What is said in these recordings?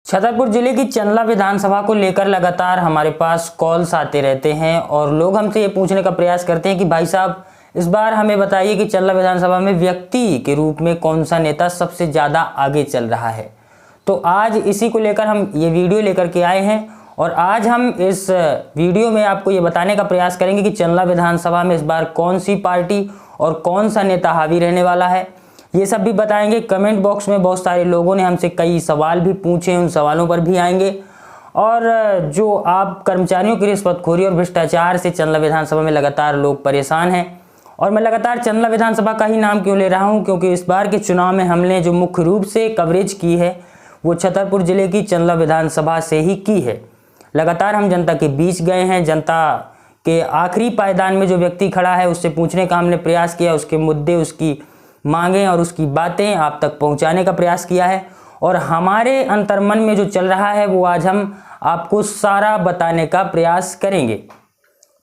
छतरपुर जिले की चंदला विधानसभा को लेकर लगातार हमारे पास कॉल्स आते रहते हैं और लोग हमसे ये पूछने का प्रयास करते हैं कि भाई साहब इस बार हमें बताइए कि चंदला विधानसभा में व्यक्ति के रूप में कौन सा नेता सबसे ज़्यादा आगे चल रहा है। तो आज इसी को लेकर हम ये वीडियो लेकर के आए हैं और आज हम इस वीडियो में आपको ये बताने का प्रयास करेंगे कि चंदला विधानसभा में इस बार कौन सी पार्टी और कौन सा नेता हावी रहने वाला है, ये सब भी बताएंगे। कमेंट बॉक्स में बहुत सारे लोगों ने हमसे कई सवाल भी पूछे, उन सवालों पर भी आएंगे। और जो आप कर्मचारियों की रिश्वतखोरी और भ्रष्टाचार से चंदला विधानसभा में लगातार लोग परेशान हैं और मैं लगातार चंदला विधानसभा का ही नाम क्यों ले रहा हूं, क्योंकि इस बार के चुनाव में हमने जो मुख्य रूप से कवरेज की है वो छतरपुर जिले की चंदला विधानसभा से ही की है। लगातार हम जनता के बीच गए हैं, जनता के आखिरी पायदान में जो व्यक्ति खड़ा है उससे पूछने का हमने प्रयास किया, उसके मुद्दे, उसकी मांगे और उसकी बातें आप तक पहुंचाने का प्रयास किया है और हमारे अंतर्मन में जो चल रहा है वो आज हम आपको सारा बताने का प्रयास करेंगे।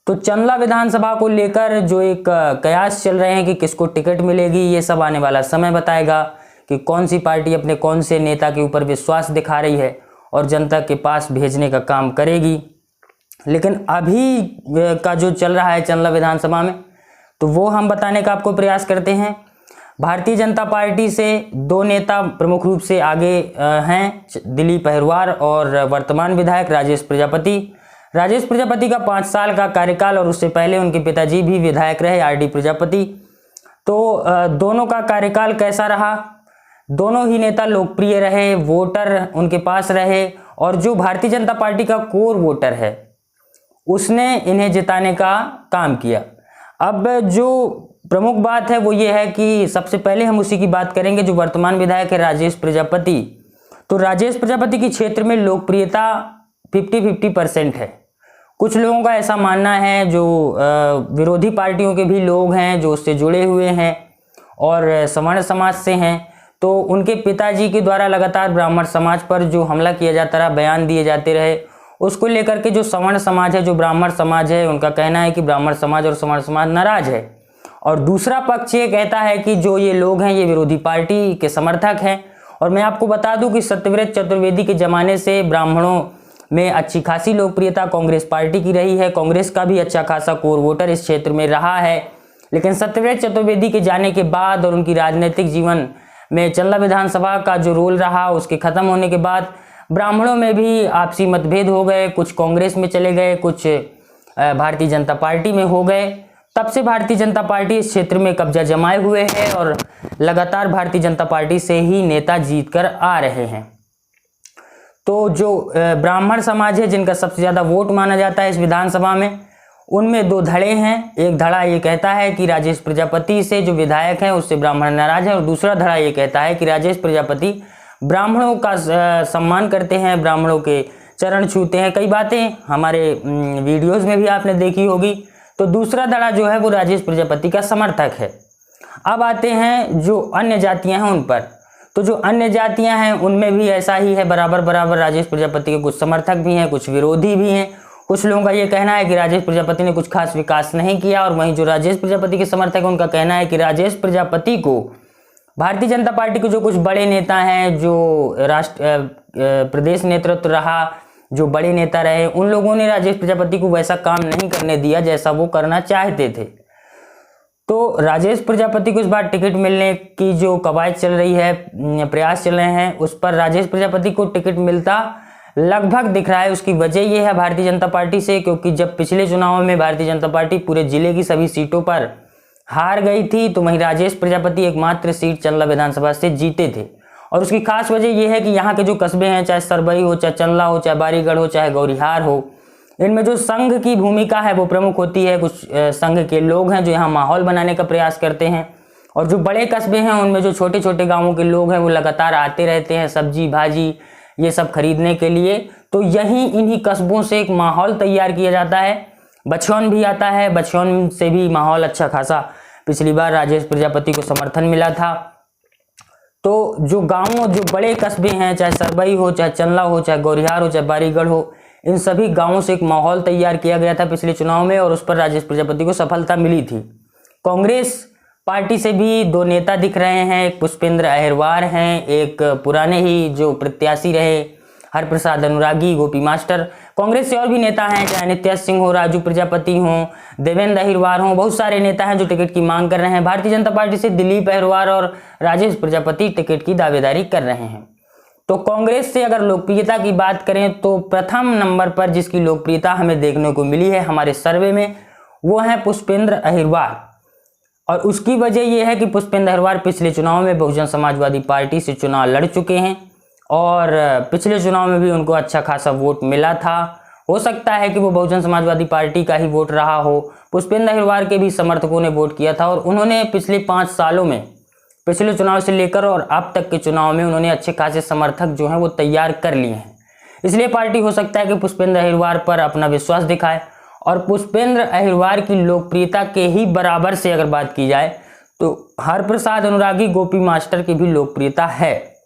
तो चंदला विधानसभा को लेकर जो एक कयास चल रहे हैं कि किसको टिकट मिलेगी, ये सब आने वाला समय बताएगा कि कौन सी पार्टी अपने कौन से नेता के ऊपर विश्वास दिखा रही है और जनता के पास भेजने का काम करेगी। लेकिन अभी का जो चल रहा है चंदला विधानसभा में तो वो हम बताने का आपको प्रयास करते हैं। भारतीय जनता पार्टी से दो नेता प्रमुख रूप से आगे हैं, दिलीप अहिरवार और वर्तमान विधायक राजेश प्रजापति। राजेश प्रजापति का 5 साल का कार्यकाल और उससे पहले उनके पिताजी भी विधायक रहे आर.डी. प्रजापति। तो दोनों का कार्यकाल कैसा रहा? दोनों ही नेता लोकप्रिय रहे, वोटर उनके पास रहे और जो भारतीय जनता पार्टी का कोर वोटर है उसने इन्हें जिताने का काम किया। अब जो प्रमुख बात है वो ये है कि सबसे पहले हम उसी की बात करेंगे जो वर्तमान विधायक है राजेश प्रजापति। तो राजेश प्रजापति की क्षेत्र में लोकप्रियता 50-50% है। कुछ लोगों का ऐसा मानना है, जो विरोधी पार्टियों के भी लोग हैं जो उससे जुड़े हुए हैं और सवर्ण समाज से हैं, तो उनके पिताजी के द्वारा लगातार ब्राह्मण समाज पर जो हमला किया जाता रहा, बयान दिए जाते रहे, उसको लेकर के जो सवर्ण समाज है, जो ब्राह्मण समाज है, उनका कहना है कि ब्राह्मण समाज और सवर्ण समाज नाराज है। और दूसरा पक्ष ये कहता है कि जो ये लोग हैं ये विरोधी पार्टी के समर्थक हैं। और मैं आपको बता दूं कि सत्यव्रत चतुर्वेदी के ज़माने से ब्राह्मणों में अच्छी खासी लोकप्रियता कांग्रेस पार्टी की रही है। कांग्रेस का भी अच्छा खासा कोर वोटर इस क्षेत्र में रहा है। लेकिन सत्यव्रत चतुर्वेदी के जाने के बाद और उनकी राजनीतिक जीवन में चंदला विधानसभा का जो रोल रहा उसके ख़त्म होने के बाद ब्राह्मणों में भी आपसी मतभेद हो गए, कुछ कांग्रेस में चले गए, कुछ भारतीय जनता पार्टी में हो गए। तब से भारतीय जनता पार्टी इस क्षेत्र में कब्जा जमाए हुए है और लगातार भारतीय जनता पार्टी से ही नेता जीतकर आ रहे हैं। तो जो ब्राह्मण समाज है जिनका सबसे ज़्यादा वोट माना जाता है इस विधानसभा में, उनमें दो धड़े हैं। एक धड़ा ये कहता है कि राजेश प्रजापति से जो विधायक हैं उससे ब्राह्मण नाराज हैं और दूसरा धड़ा ये कहता है कि राजेश प्रजापति ब्राह्मणों का सम्मान करते हैं, ब्राह्मणों के चरण छूते हैं। कई बातें हमारे वीडियोज़ में भी आपने देखी होगी। तो दूसरा धड़ा जो है वो राजेश प्रजापति का समर्थक है। अब आते हैं जो अन्य जातियां हैं उन पर। तो जो अन्य जातियां हैं उनमें भी ऐसा ही है, बराबर बराबर राजेश प्रजापति के कुछ समर्थक भी हैं, कुछ विरोधी भी हैं। कुछ लोगों का ये कहना है कि राजेश प्रजापति ने कुछ खास विकास नहीं किया और वहीं जो राजेश प्रजापति के समर्थक हैं उनका कहना है कि राजेश प्रजापति को भारतीय जनता पार्टी के जो कुछ बड़े नेता हैं, जो प्रदेश नेतृत्व रहा, जो बड़े नेता रहे, उन लोगों ने राजेश प्रजापति को वैसा काम नहीं करने दिया जैसा वो करना चाहते थे। तो राजेश प्रजापति को इस बार टिकट मिलने की जो कवायद चल रही है, प्रयास चल रहे हैं, उस पर राजेश प्रजापति को टिकट मिलता लगभग दिख रहा है। उसकी वजह ये है भारतीय जनता पार्टी से, क्योंकि जब पिछले चुनाव में भारतीय जनता पार्टी पूरे जिले की सभी सीटों पर हार गई थी तो वहीं राजेश प्रजापति एकमात्र सीट चंदला विधानसभा से जीते थे। और उसकी खास वजह यह है कि यहाँ के जो कस्बे हैं, चाहे सरबई हो, चाहे चंदला हो, चाहे बारीगढ़ हो, चाहे गौरिहार हो, इनमें जो संघ की भूमिका है वो प्रमुख होती है। कुछ संघ के लोग हैं जो यहाँ माहौल बनाने का प्रयास करते हैं और जो बड़े कस्बे हैं उनमें जो छोटे छोटे गाँवों के लोग हैं वो लगातार आते रहते हैं सब्जी भाजी ये सब खरीदने के लिए। तो यहीं इन्हीं कस्बों से एक माहौल तैयार किया जाता है। बछौन भी आता है, बछौन से भी माहौल अच्छा खासा पिछली बार राजेश प्रजापति को समर्थन मिला था। तो जो गाँव, जो बड़े कस्बे हैं, चाहे सरबई हो, चाहे चंदला हो, चाहे गौरिहार हो, चाहे बारीगढ़ हो, इन सभी गाँवों से एक माहौल तैयार किया गया था पिछले चुनाव में और उस पर राजेश प्रजापति को सफलता मिली थी। कांग्रेस पार्टी से भी दो नेता दिख रहे हैं, एक पुष्पेंद्र अहिरवार हैं, एक पुराने ही जो प्रत्याशी रहे हरप्रसाद अनुरागी, गोपी मास्टर। कांग्रेस से और भी नेता हैं, चाहे नित्या सिंह हो, राजू प्रजापति हो, देवेंद्र अहिरवार हो, बहुत सारे नेता हैं जो टिकट की मांग कर रहे हैं। भारतीय जनता पार्टी से दिलीप अहिरवार और राजेश प्रजापति टिकट की दावेदारी कर रहे हैं। तो कांग्रेस से अगर लोकप्रियता की बात करें तो प्रथम नंबर पर जिसकी लोकप्रियता हमें देखने को मिली है हमारे सर्वे में, वो है पुष्पेंद्र अहिरवार। और उसकी वजह यह है कि पुष्पेंद्र अहिरवार पिछले चुनाव में बहुजन समाजवादी पार्टी से चुनाव लड़ चुके हैं और पिछले चुनाव में भी उनको अच्छा खासा वोट मिला था। हो सकता है कि वो बहुजन समाजवादी पार्टी का ही वोट रहा हो। पुष्पेंद्र अहिरवार के भी समर्थकों ने वोट किया था और उन्होंने पिछले 5 सालों में, पिछले चुनाव से लेकर और अब तक के चुनाव में उन्होंने अच्छे खासे समर्थक जो हैं वो तैयार कर लिए हैं। इसलिए पार्टी हो सकता है कि पुष्पेंद्र अहिरवार पर अपना विश्वास दिखाए। और पुष्पेंद्र अहिरवार की लोकप्रियता के ही बराबर से अगर बात की जाए तो हरप्रसाद अनुरागी, गोपी मास्टर की भी लोकप्रियता है।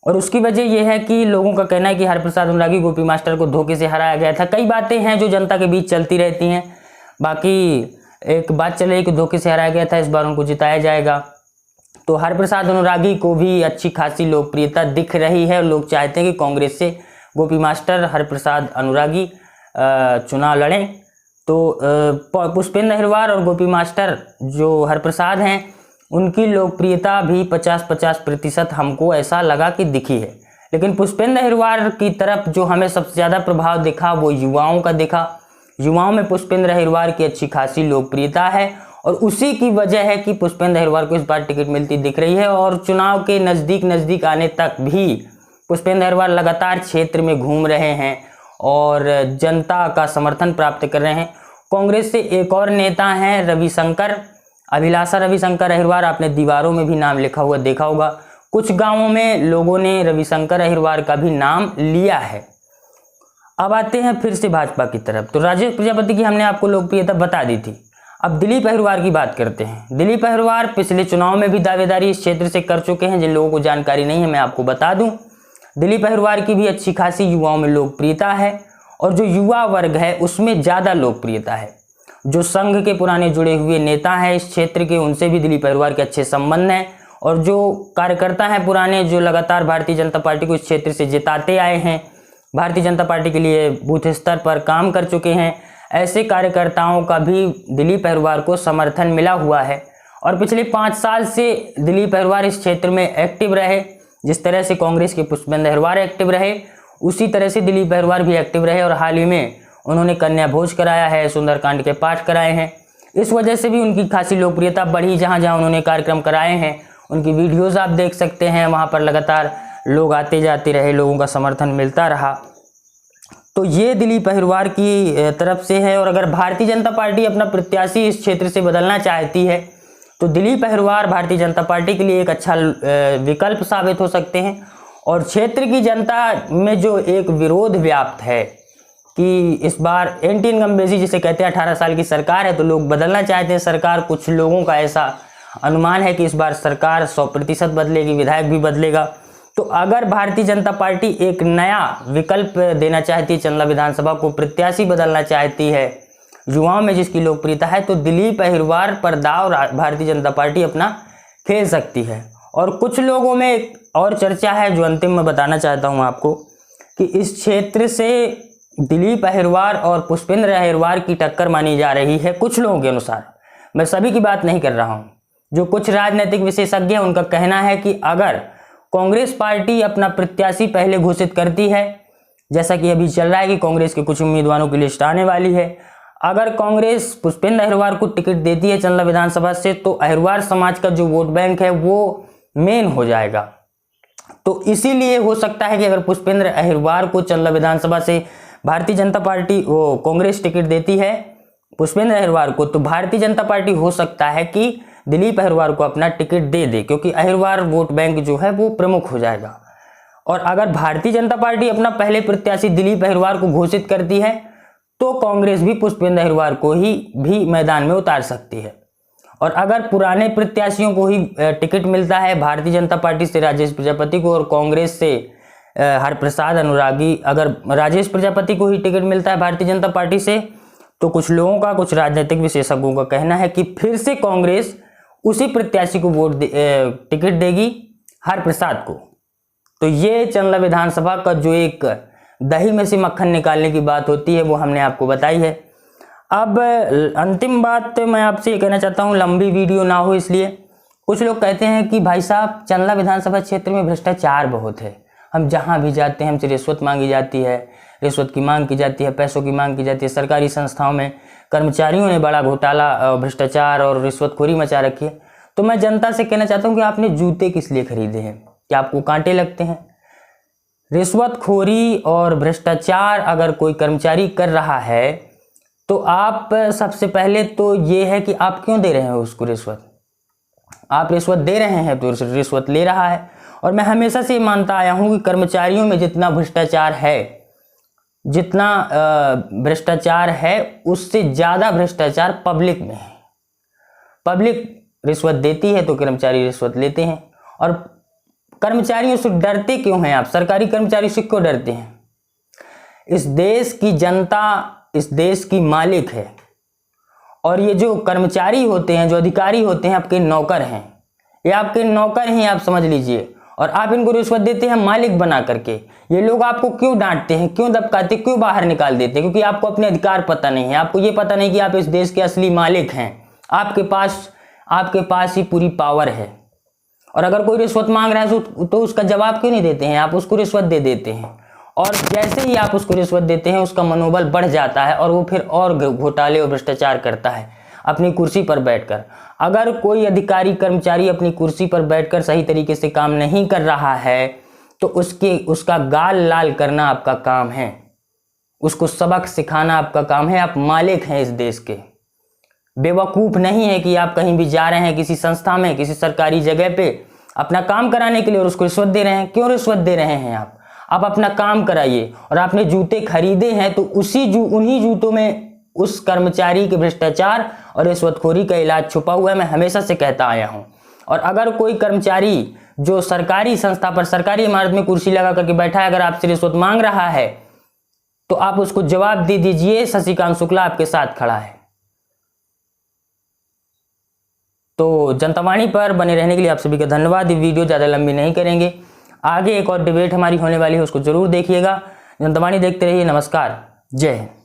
और उसकी वजह यह है कि लोगों का कहना है कि हरप्रसाद अनुरागी, गोपी मास्टर को धोखे से हराया गया था। कई बातें हैं जो जनता के बीच चलती रहती हैं, बाकी एक बात चल रही है कि धोखे से हराया गया था, इस बार उनको जिताया जाएगा। तो हरप्रसाद अनुरागी को भी अच्छी खासी लोकप्रियता दिख रही है। लोग चाहते हैं कि कांग्रेस से गोपी मास्टर, हरप्रसाद अनुरागी चुनाव लड़ें। तो पुष्पेंद्र अहिरवार और गोपी मास्टर जो हरप्रसाद हैं उनकी लोकप्रियता भी 50-50% हमको ऐसा लगा कि दिखी है। लेकिन पुष्पेंद्र अहिरवार की तरफ जो हमें सबसे ज़्यादा प्रभाव दिखा वो युवाओं का दिखा। युवाओं में पुष्पेंद्र अहिरवार की अच्छी खासी लोकप्रियता है और उसी की वजह है कि पुष्पेंद्र अहिरवार को इस बार टिकट मिलती दिख रही है। और चुनाव के नज़दीक आने तक भी पुष्पेंद्र अहिरवार लगातार क्षेत्र में घूम रहे हैं और जनता का समर्थन प्राप्त कर रहे हैं। कांग्रेस से एक और नेता हैं रविशंकर, अभिलाषा रविशंकर अहिरवार। आपने दीवारों में भी नाम लिखा हुआ देखा होगा। कुछ गांवों में लोगों ने रविशंकर अहिरवार का भी नाम लिया है। अब आते हैं फिर से भाजपा की तरफ। तो राजेश प्रजापति की हमने आपको लोकप्रियता बता दी थी। अब दिलीप अहिरवार की बात करते हैं। दिलीप अहिरवार पिछले चुनाव में भी दावेदारी इस क्षेत्र से कर चुके हैं। जिन लोगों को जानकारी नहीं है मैं आपको बता दूं, दिलीप अहिरवार की भी अच्छी खासी युवाओं में लोकप्रियता है और जो युवा वर्ग है उसमें ज़्यादा लोकप्रियता है। जो संघ के पुराने जुड़े हुए नेता हैं इस क्षेत्र के, उनसे भी दिलीप अहिरवार के अच्छे संबंध हैं। और जो कार्यकर्ता हैं पुराने, जो लगातार भारतीय जनता पार्टी को इस क्षेत्र से जिताते आए हैं, भारतीय जनता पार्टी के लिए बूथ स्तर पर काम कर चुके हैं, ऐसे कार्यकर्ताओं का भी दिलीप अहिरवार को समर्थन मिला हुआ है। और पिछले 5 साल से दिलीप अहिरवार इस क्षेत्र में एक्टिव रहे। जिस तरह से कांग्रेस के पुष्पेंद्र अहिरवार एक्टिव रहे उसी तरह से दिलीप अहिरवार भी एक्टिव रहे। और हाल ही में उन्होंने कन्या भोज कराया है, सुंदरकांड के पाठ कराए हैं। इस वजह से भी उनकी खासी लोकप्रियता बढ़ी। जहाँ जहाँ उन्होंने कार्यक्रम कराए हैं उनकी वीडियोज़ आप देख सकते हैं, वहाँ पर लगातार लोग आते जाते रहे, लोगों का समर्थन मिलता रहा। तो ये दिलीप अहिरवार की तरफ से है। और अगर भारतीय जनता पार्टी अपना प्रत्याशी इस क्षेत्र से बदलना चाहती है तो दिलीप अहिरवार भारतीय जनता पार्टी के लिए एक अच्छा विकल्प साबित हो सकते हैं। और क्षेत्र की जनता में जो एक विरोध व्याप्त है कि इस बार एंटी इनकम्बेंसी जिसे कहते हैं 18 साल की सरकार है तो लोग बदलना चाहते हैं सरकार। कुछ लोगों का ऐसा अनुमान है कि इस बार सरकार 100% बदलेगी, विधायक भी बदलेगा। तो अगर भारतीय जनता पार्टी एक नया विकल्प देना चाहती है, चंदला विधानसभा को प्रत्याशी बदलना चाहती है युवाओं में जिसकी लोकप्रियता है, तो दिलीप अहिरवार पर दाव भारतीय जनता पार्टी अपना खेल सकती है। और कुछ लोगों में एक और चर्चा है जो अंतिम में बताना चाहता हूं आपको कि इस क्षेत्र से दिलीप अहिरवार और पुष्पेंद्र अहिरवार की टक्कर मानी जा रही है कुछ लोगों के अनुसार। मैं सभी की बात नहीं कर रहा हूं। जो कुछ राजनीतिक विशेषज्ञ हैं उनका कहना है कि अगर कांग्रेस पार्टी अपना प्रत्याशी पहले घोषित करती है, जैसा कि अभी चल रहा है कि कांग्रेस के कुछ उम्मीदवारों की लिस्ट आने वाली है, अगर कांग्रेस पुष्पेंद्र अहिरवार को टिकट देती है चंदला विधानसभा से तो अहिरवार समाज का जो वोट बैंक है वो मेन हो जाएगा। तो इसीलिए हो सकता है कि अगर पुष्पेंद्र अहिरवार को चंदला विधानसभा से भारतीय जनता पार्टी कांग्रेस टिकट देती है पुष्पेंद्र अहिरवार को, तो भारतीय जनता पार्टी हो सकता है कि दिलीप अहिरवार को अपना टिकट दे दे, क्योंकि अहिरवार वोट बैंक जो है वो प्रमुख हो जाएगा। और अगर भारतीय जनता पार्टी अपना पहले प्रत्याशी दिलीप अहिरवार को घोषित करती है तो कांग्रेस भी पुष्पेंद्र अहिरवार को ही भी मैदान में उतार सकती है। और अगर पुराने प्रत्याशियों को ही टिकट मिलता है, भारतीय जनता पार्टी से राजेश प्रजापति को और कांग्रेस से हरप्रसाद अनुरागी, अगर राजेश प्रजापति को ही टिकट मिलता है भारतीय जनता पार्टी से, तो कुछ लोगों का, कुछ राजनीतिक विशेषज्ञों का कहना है कि फिर से कांग्रेस उसी प्रत्याशी को टिकट देगी, हरप्रसाद को। तो ये चंदला विधानसभा का जो एक दही में से मक्खन निकालने की बात होती है वो हमने आपको बताई है। अब अंतिम बात मैं आपसे ये कहना चाहता हूँ, लंबी वीडियो ना हो इसलिए। कुछ लोग कहते हैं कि भाई साहब चंदला विधानसभा क्षेत्र में भ्रष्टाचार बहुत है, हम जहाँ भी जाते हैं हमसे रिश्वत मांगी जाती है, रिश्वत की मांग की जाती है, पैसों की मांग की जाती है। सरकारी संस्थाओं में कर्मचारियों ने बड़ा घोटाला, भ्रष्टाचार और रिश्वतखोरी मचा रखी है। तो मैं जनता से कहना चाहता हूँ कि आपने जूते किस लिए खरीदे हैं? क्या आपको कांटे लगते हैं? रिश्वतखोरी और भ्रष्टाचार अगर कोई कर्मचारी कर रहा है तो आप सबसे पहले तो ये है कि आप क्यों दे रहे हैं उसको रिश्वत? आप रिश्वत दे रहे हैं तो रिश्वत ले रहा है। और मैं हमेशा से मानता आया हूँ कि कर्मचारियों में जितना भ्रष्टाचार है उससे ज़्यादा भ्रष्टाचार पब्लिक में है। पब्लिक रिश्वत देती है तो कर्मचारी रिश्वत लेते हैं। और कर्मचारियों से डरते क्यों हैं आप? सरकारी कर्मचारी से क्यों डरते हैं? इस देश की जनता इस देश की मालिक है और ये जो कर्मचारी होते हैं, जो अधिकारी होते हैं, आपके नौकर हैं। ये आपके नौकर हैं, आप समझ लीजिए। और आप इनको रिश्वत देते हैं मालिक बना करके। ये लोग आपको क्यों डांटते हैं, क्यों दबकाते, क्यों बाहर निकाल देते हैं? क्योंकि आपको अपने अधिकार पता नहीं है। आपको ये पता नहीं कि आप इस देश के असली मालिक हैं। आपके पास ही पूरी पावर है। और अगर कोई रिश्वत मांग रहा है तो उसका जवाब क्यों नहीं देते हैं? आप उसको रिश्वत दे देते हैं। और जैसे ही आप उसको रिश्वत देते हैं उसका मनोबल बढ़ जाता है और वो फिर और घोटाले और भ्रष्टाचार करता है अपनी कुर्सी पर बैठकर। अगर कोई अधिकारी कर्मचारी अपनी कुर्सी पर बैठकर सही तरीके से काम नहीं कर रहा है तो उसका गाल लाल करना आपका काम है, उसको सबक सिखाना आपका काम है। आप मालिक हैं इस देश के, बेवकूफ़ नहीं है कि आप कहीं भी जा रहे हैं किसी संस्था में, किसी सरकारी जगह पे अपना काम कराने के लिए और उसको रिश्वत दे रहे हैं। क्यों रिश्वत दे रहे हैं आप अपना काम कराइए। और आपने जूते खरीदे हैं तो उन्हीं जूतों में उस कर्मचारी के भ्रष्टाचार और रिश्वतखोरी का इलाज छुपा हुआ है। मैं हमेशा से कहता आया हूं। और अगर कोई कर्मचारी जो सरकारी संस्था पर, सरकारी इमारत में कुर्सी लगा करके बैठा है, अगर आपसे रिश्वत मांग रहा है तो आप उसको जवाब दे दीजिए, शशिकांत शुक्ला आपके साथ खड़ा है। तो जनता वाणी पर बने रहने के लिए आप सभी का धन्यवाद। ये वीडियो ज़्यादा लंबी नहीं करेंगे, आगे एक और डिबेट हमारी होने वाली है, उसको जरूर देखिएगा। जनता वाणी देखते रहिए। नमस्कार, जय हिंद।